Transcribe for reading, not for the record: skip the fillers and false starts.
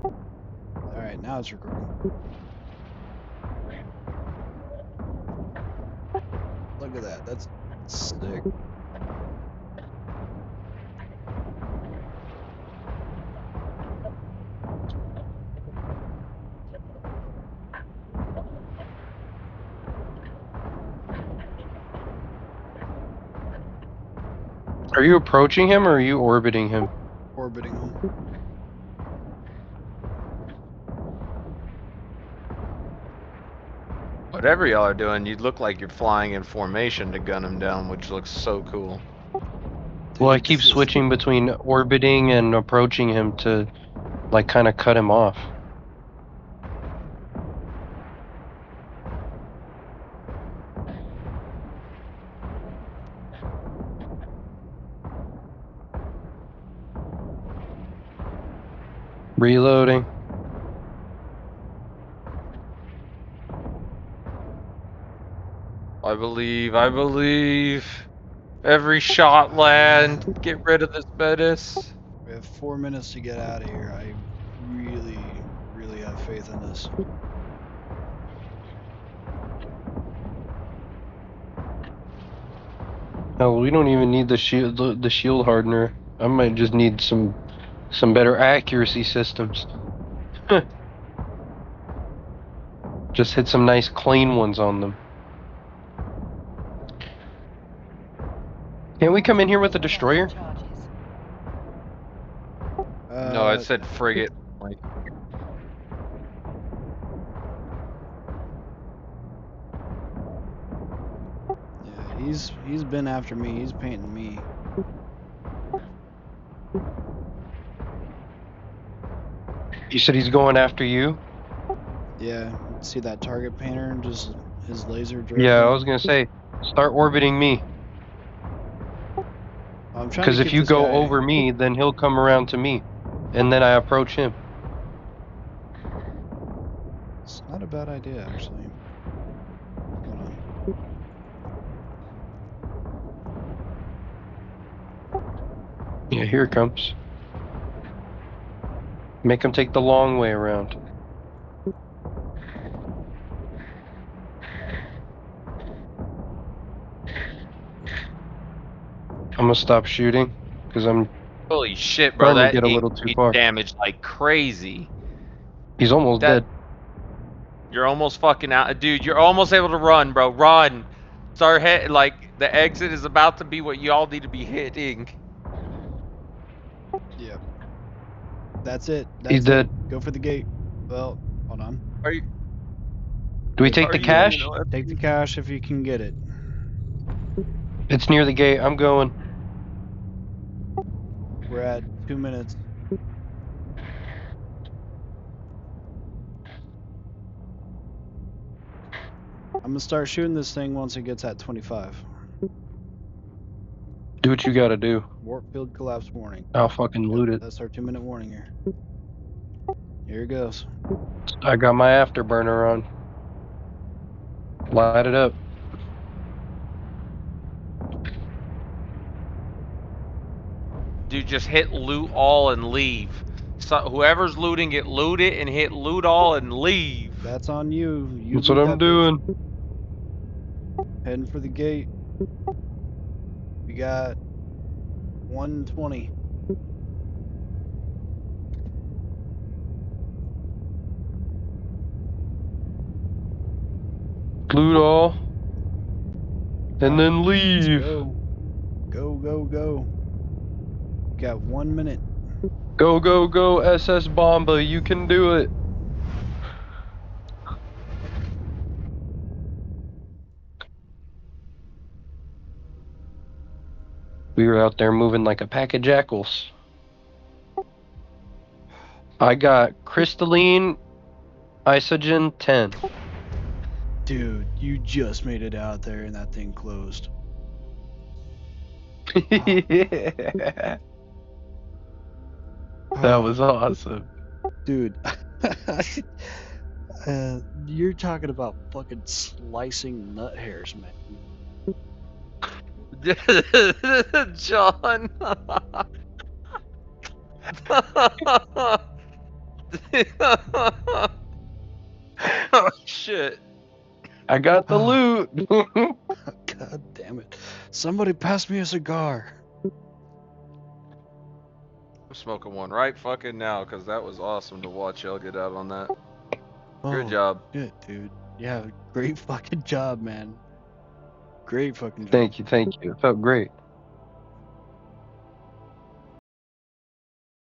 Alright, now it's recording. Look at that. That's sick. Are you approaching him or are you orbiting him? Orbiting him. Whatever y'all are doing, you look like you're flying in formation to gun him down, which looks so cool. Well, I Dude, keep this is- switching between orbiting and approaching him to, like, kind of cut him off. Reloading. I believe. Every shot land. Get rid of this menace. We have 4 minutes to get out of here. I really, really have faith in this. Oh, we don't even need the shield hardener. I might just need some better accuracy systems. Just hit some nice clean ones on them. Can we come in here with a destroyer? No, it said frigate. Like, Yeah, he's been after me. He's painting me. You said he's going after you? Yeah, see that target painter and just his laser directed. Yeah, I was gonna say, start orbiting me. I'm trying Because to if get you this go guy. over me, then he'll come around to me. And then I approach him. It's not a bad idea, actually. Hold on. Yeah, here it comes. Make him take the long way around. I'm gonna stop shooting because I'm holy shit, bro! starting to That get a ink little too did far. damage like crazy. He's almost dead. You're almost fucking out, dude. You're almost able to run, bro. Run. Start hit. Like the exit is about to be what y'all need to be hitting. Yep. That's it. He's That's dead. it. Go for the gate. Well, hold on. Are you? Do we take the cash? Take the cash if you can get it. It's near the gate. I'm going. We're at 2 minutes. I'm gonna start shooting this thing once it gets at 25. Do what you gotta do. Warp field collapse warning. I'll fucking loot it. That's our 2-minute warning here. Here it goes. I got my afterburner on. Light it up. Dude, just hit loot all and leave. So whoever's looting it, loot it and hit loot all and leave. That's on you. You That's what loot I'm that bitch. doing. Heading for the gate. We got 120. Loot all. And then Let's leave. go. Go, go, go. We got 1 minute. Go, go, go, SS Bomba. You can do it. We were out there moving like a pack of jackals. I got crystalline isogen 10. Dude, you just made it out there and that thing closed. That was awesome. Dude. You're talking about fucking slicing nut hairs, man. John. Oh shit. I got the loot. God damn it. Somebody pass me a cigar. I'm smoking one right fucking now because that was awesome to watch y'all get out on that. Good Oh, job. shit, dude. Yeah, great fucking job, man. Great fucking job. Thank you. It felt great.